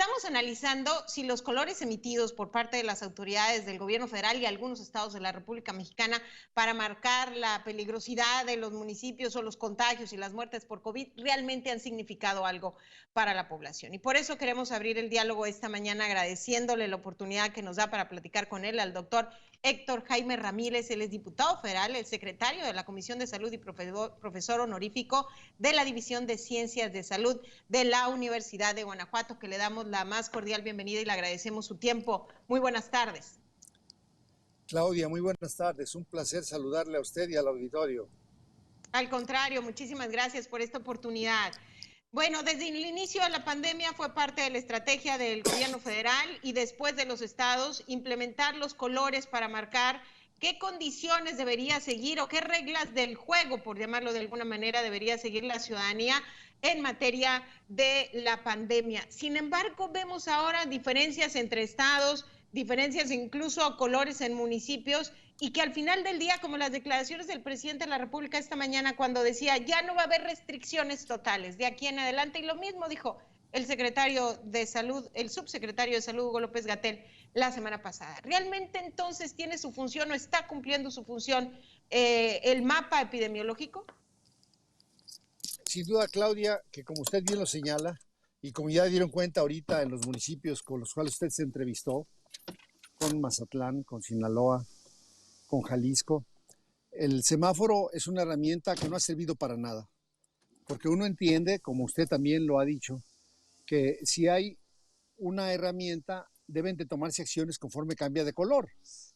estamos analizando si los colores emitidos por parte de las autoridades del gobierno federal y algunos estados de la República Mexicana para marcar la peligrosidad de los municipios o los contagios y las muertes por COVID realmente han significado algo para la población. Y por eso queremos abrir el diálogo esta mañana agradeciéndole la oportunidad que nos da para platicar con él al doctor Héctor Jaime Ramírez. Él es diputado federal, el secretario de la Comisión de Salud y profesor honorífico de la División de Ciencias de Salud de la Universidad de Guanajuato, que le damos la más cordial bienvenida y le agradecemos su tiempo. Muy buenas tardes. Claudia, muy buenas tardes. Un placer saludarle a usted y al auditorio. Al contrario, muchísimas gracias por esta oportunidad. Bueno, desde el inicio de la pandemia fue parte de la estrategia del gobierno federal y después de los estados implementar los colores para marcar qué condiciones debería seguir o qué reglas del juego, por llamarlo de alguna manera, debería seguir la ciudadanía en materia de la pandemia. Sin embargo, vemos ahora diferencias entre estados, diferencias incluso colores en municipios, y que al final del día, como las declaraciones del presidente de la República esta mañana cuando decía ya no va a haber restricciones totales de aquí en adelante, y lo mismo dijo el secretario de Salud, el subsecretario de Salud, Hugo López-Gatell, la semana pasada. ¿Realmente entonces tiene su función o está cumpliendo su función el mapa epidemiológico? Sin duda, Claudia, que como usted bien lo señala, y como ya dieron cuenta ahorita en los municipios con los cuales usted se entrevistó, con Mazatlán, con Sinaloa, con Jalisco, el semáforo es una herramienta que no ha servido para nada, porque uno entiende, como usted también lo ha dicho, que si hay una herramienta, deben de tomarse acciones conforme cambia de color.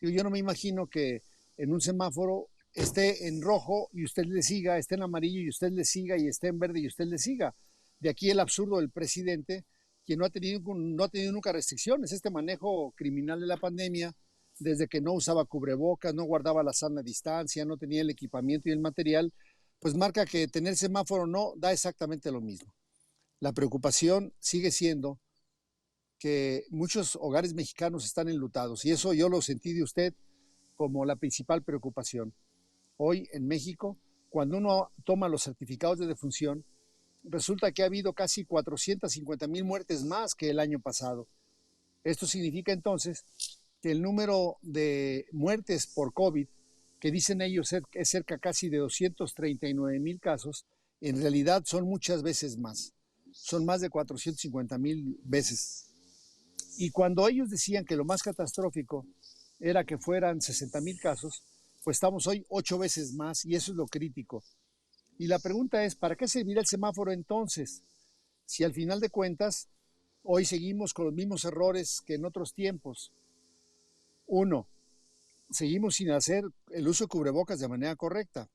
Yo no me imagino que en un semáforo esté en rojo y usted le siga, esté en amarillo y usted le siga, y esté en verde y usted le siga. De aquí el absurdo del presidente, que no ha tenido nunca restricciones. Este manejo criminal de la pandemia, desde que no usaba cubrebocas, no guardaba la sana distancia, no tenía el equipamiento y el material, pues marca que tener semáforo no da exactamente lo mismo. La preocupación sigue siendo que muchos hogares mexicanos están enlutados, y eso yo lo sentí de usted como la principal preocupación. Hoy en México, cuando uno toma los certificados de defunción, resulta que ha habido casi 450,000 muertes más que el año pasado. Esto significa entonces que el número de muertes por COVID, que dicen ellos es cerca casi de 239,000 casos, en realidad son muchas veces más. Son más de 450,000 veces. Y cuando ellos decían que lo más catastrófico era que fueran 60,000 casos, pues estamos hoy 8 veces más, y eso es lo crítico. Y la pregunta es, ¿para qué servirá el semáforo entonces? Si al final de cuentas, hoy seguimos con los mismos errores que en otros tiempos. Uno, seguimos sin hacer el uso de cubrebocas de manera correcta.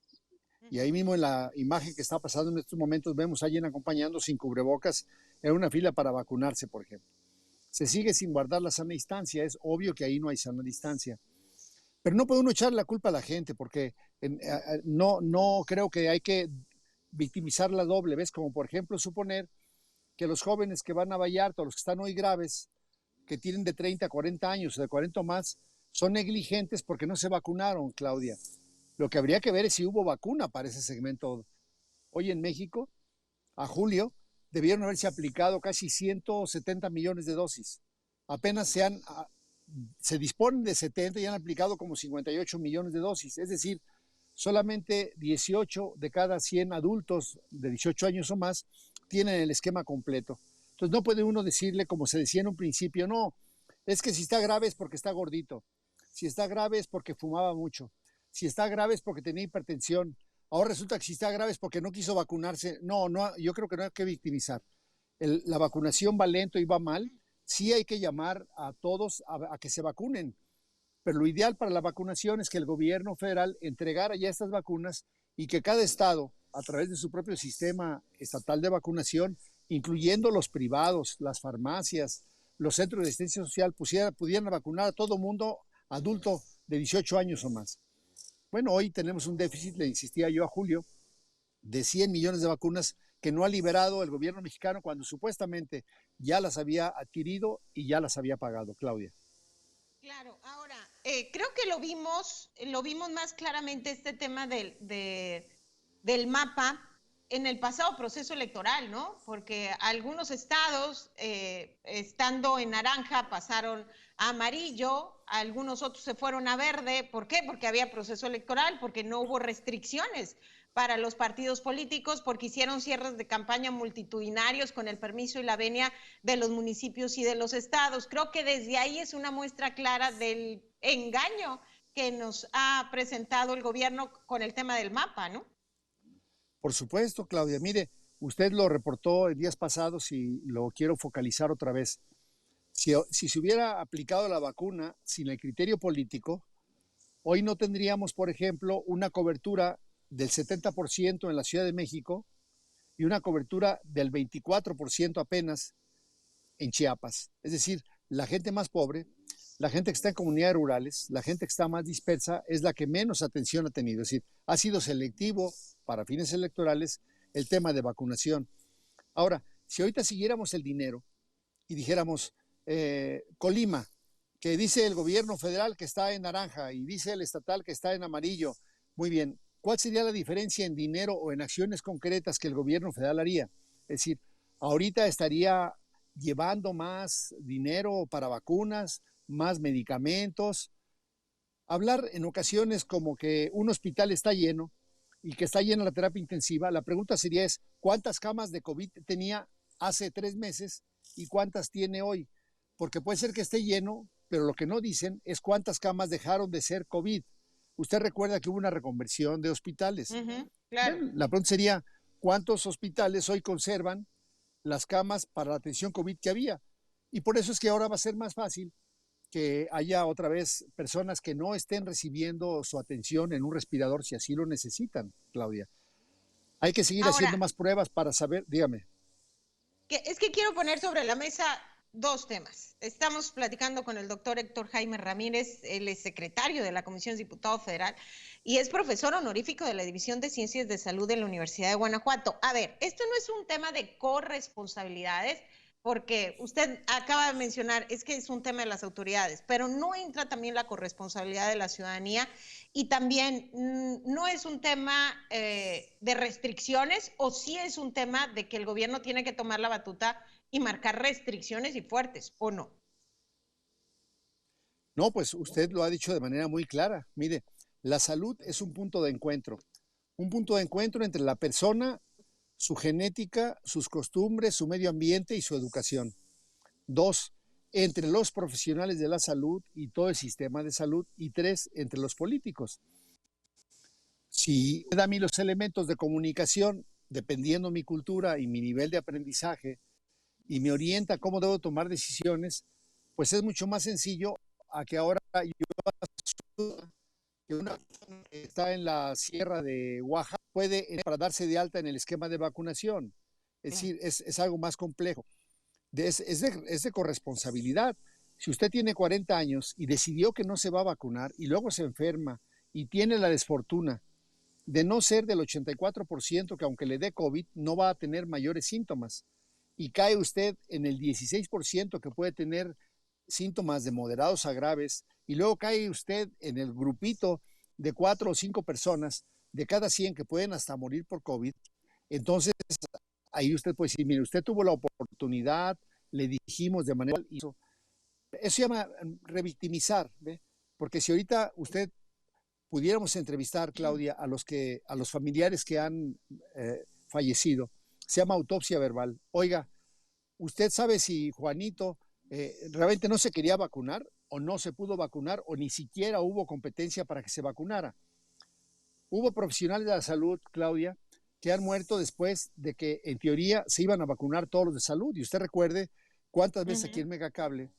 Y ahí mismo en la imagen que está pasando en estos momentos vemos a alguien acompañando sin cubrebocas en una fila para vacunarse, por ejemplo. Se sigue sin guardar la sana distancia. Es obvio que ahí no hay sana distancia. Pero no puede uno echar la culpa a la gente, porque no creo que hay que victimizarla doble. ¿Ves? Como por ejemplo suponer que los jóvenes que van a Vallarta, o los que están hoy graves, que tienen de 30 a 40 años o de 40 o más, son negligentes porque no se vacunaron, Claudia. Lo que habría que ver es si hubo vacuna para ese segmento. Hoy en México, a julio, debieron haberse aplicado casi 170 millones de dosis. Apenas se disponen de 70 y han aplicado como 58 millones de dosis. Es decir, solamente 18 de cada 100 adultos de 18 años o más tienen el esquema completo. Entonces no puede uno decirle, como se decía en un principio, no, es que si está grave es porque está gordito, si está grave es porque fumaba mucho, si está grave es porque tenía hipertensión, ahora resulta que si está grave es porque no quiso vacunarse. No, yo creo que no hay que victimizar. La vacunación va lento y va mal. Sí hay que llamar a todos a que se vacunen, pero lo ideal para la vacunación es que el gobierno federal entregara ya estas vacunas y que cada estado, a través de su propio sistema estatal de vacunación, incluyendo los privados, las farmacias, los centros de asistencia social, pudieran vacunar a todo mundo adulto de 18 años o más. Bueno, hoy tenemos un déficit, le insistía yo a Julio, de 100 millones de vacunas que no ha liberado el gobierno mexicano cuando supuestamente ya las había adquirido y ya las había pagado, Claudia. Claro, ahora, creo que lo vimos más claramente este tema del mapa en el pasado proceso electoral, ¿no? Porque algunos estados, estando en naranja, pasaron a amarillo, algunos otros se fueron a verde. ¿Por qué? Porque había proceso electoral, porque no hubo restricciones para los partidos políticos, porque hicieron cierres de campaña multitudinarios con el permiso y la venia de los municipios y de los estados. Creo que desde ahí es una muestra clara del engaño que nos ha presentado el gobierno con el tema del mapa, ¿no? Por supuesto, Claudia. Mire, usted lo reportó en días pasados y lo quiero focalizar otra vez. Si se hubiera aplicado la vacuna sin el criterio político, hoy no tendríamos, por ejemplo, una cobertura del 70% en la Ciudad de México y una cobertura del 24% apenas en Chiapas. Es decir, la gente más pobre, la gente que está en comunidades rurales, la gente que está más dispersa, es la que menos atención ha tenido. Es decir, ha sido selectivo para fines electorales el tema de vacunación. Ahora, si ahorita siguiéramos el dinero y dijéramos, Colima, que dice el gobierno federal que está en naranja y dice el estatal que está en amarillo, muy bien, ¿cuál sería la diferencia en dinero o en acciones concretas que el gobierno federal haría? Es decir, ahorita estaría llevando más dinero para vacunas, más medicamentos. Hablar en ocasiones como que un hospital está lleno y que está llena la terapia intensiva, la pregunta sería es, ¿cuántas camas de COVID tenía hace 3 meses y cuántas tiene hoy? Porque puede ser que esté lleno, pero lo que no dicen es cuántas camas dejaron de ser COVID. Usted recuerda que hubo una reconversión de hospitales. Claro. Bueno, la pregunta sería, ¿cuántos hospitales hoy conservan las camas para la atención COVID que había? Y por eso es que ahora va a ser más fácil que haya otra vez personas que no estén recibiendo su atención en un respirador si así lo necesitan, Claudia. Hay que seguir haciendo Ahora, más pruebas para saber, dígame. es que quiero poner sobre la mesa dos temas. Estamos platicando con el doctor Héctor Jaime Ramírez, él es secretario de la Comisión de Diputados Federal y es profesor honorífico de la División de Ciencias de Salud de la Universidad de Guanajuato. A ver, esto no es un tema de corresponsabilidades, porque usted acaba de mencionar, es que es un tema de las autoridades, pero no entra también la corresponsabilidad de la ciudadanía y también no es un tema de restricciones, o sí es un tema de que el gobierno tiene que tomar la batuta y marcar restricciones y fuertes, ¿o no? No, pues usted lo ha dicho de manera muy clara. Mire, la salud es un punto de encuentro entre la persona, su genética, sus costumbres, su medio ambiente y su educación. Dos, entre los profesionales de la salud y todo el sistema de salud. Y tres, entre los políticos. Si me da a mí los elementos de comunicación, dependiendo mi cultura y mi nivel de aprendizaje, y me orienta cómo debo tomar decisiones, pues es mucho más sencillo a que ahora yo, que una persona que está en la sierra de Oaxaca puede para darse de alta en el esquema de vacunación. Es decir, es algo más complejo. Es de corresponsabilidad. Si usted tiene 40 años y decidió que no se va a vacunar y luego se enferma y tiene la desfortuna de no ser del 84% que aunque le dé COVID no va a tener mayores síntomas y cae usted en el 16% que puede tener síntomas de moderados a graves y luego cae usted en el grupito de 4 o 5 personas de cada 100 que pueden hasta morir por COVID, entonces ahí usted puede decir, mire, usted tuvo la oportunidad, le dijimos de manera... Eso se llama revictimizar, ¿ve? Porque si ahorita usted pudiéramos entrevistar, Claudia, a los familiares que han fallecido, se llama autopsia verbal. Oiga, ¿usted sabe si Juanito realmente no se quería vacunar o no se pudo vacunar o ni siquiera hubo competencia para que se vacunara? Hubo profesionales de la salud, Claudia, que han muerto después de que en teoría se iban a vacunar todos los de salud. Y usted recuerde cuántas veces aquí en Megacable,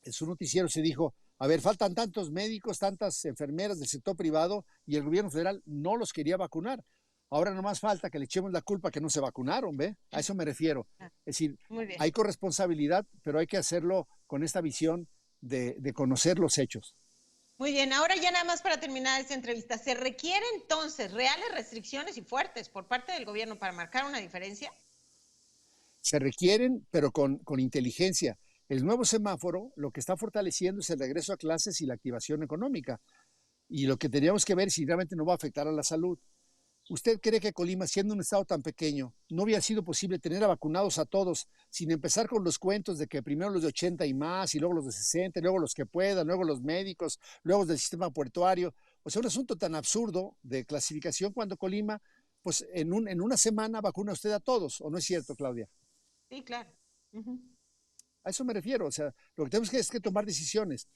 en su noticiero se dijo, a ver, faltan tantos médicos, tantas enfermeras del sector privado y el gobierno federal no los quería vacunar. Ahora nomás falta que le echemos la culpa que no se vacunaron, ¿ve? A eso me refiero. Es decir, hay corresponsabilidad, pero hay que hacerlo con esta visión de conocer los hechos. Muy bien, ahora ya nada más para terminar esta entrevista, ¿se requieren entonces reales restricciones y fuertes por parte del gobierno para marcar una diferencia? Se requieren, pero con inteligencia. El nuevo semáforo lo que está fortaleciendo es el regreso a clases y la activación económica. Y lo que teníamos que ver es si realmente no va a afectar a la salud. ¿Usted cree que Colima, siendo un estado tan pequeño, no hubiera sido posible tener a vacunados a todos, sin empezar con los cuentos de que primero los de 80 y más, y luego los de 60, y luego los que puedan, luego los médicos, luego del sistema portuario? O sea, un asunto tan absurdo de clasificación cuando Colima, pues en una semana vacuna usted a todos, ¿o no es cierto, Claudia? Sí, claro. Ujú. A eso me refiero, o sea, lo que tenemos que es que tomar decisiones.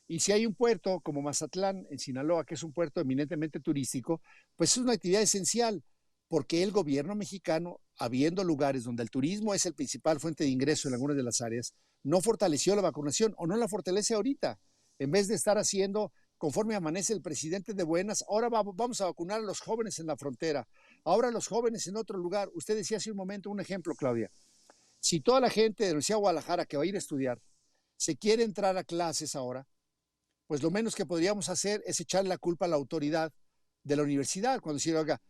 Y si hay un puerto como Mazatlán, en Sinaloa, que es un puerto eminentemente turístico, pues es una actividad esencial, porque el gobierno mexicano, habiendo lugares donde el turismo es el principal fuente de ingreso en algunas de las áreas, no fortaleció la vacunación o no la fortalece ahorita. En vez de estar haciendo, conforme amanece el presidente de buenas, ahora vamos a vacunar a los jóvenes en la frontera, ahora los jóvenes en otro lugar. Usted decía hace un momento un ejemplo, Claudia. Si toda la gente de la Universidad de Guadalajara que va a ir a estudiar se quiere entrar a clases ahora, pues lo menos que podríamos hacer es echarle la culpa a la autoridad de la universidad, cuando decir, oiga,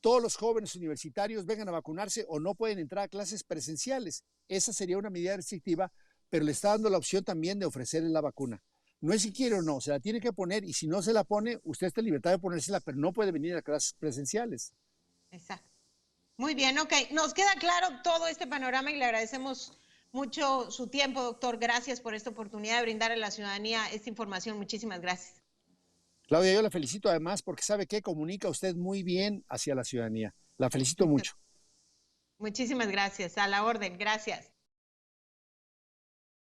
todos los jóvenes universitarios vengan a vacunarse o no pueden entrar a clases presenciales. Esa sería una medida restrictiva, pero le está dando la opción también de ofrecerle la vacuna. No es si quiere o no, se la tiene que poner y si no se la pone, usted está en libertad de ponérsela, pero no puede venir a clases presenciales. Exacto. Muy bien, ok. Nos queda claro todo este panorama y le agradecemos mucho su tiempo, doctor. Gracias por esta oportunidad de brindar a la ciudadanía esta información. Muchísimas gracias. Claudia, yo la felicito además porque sabe que comunica usted muy bien hacia la ciudadanía. La felicito mucho. Muchísimas gracias. A la orden. Gracias.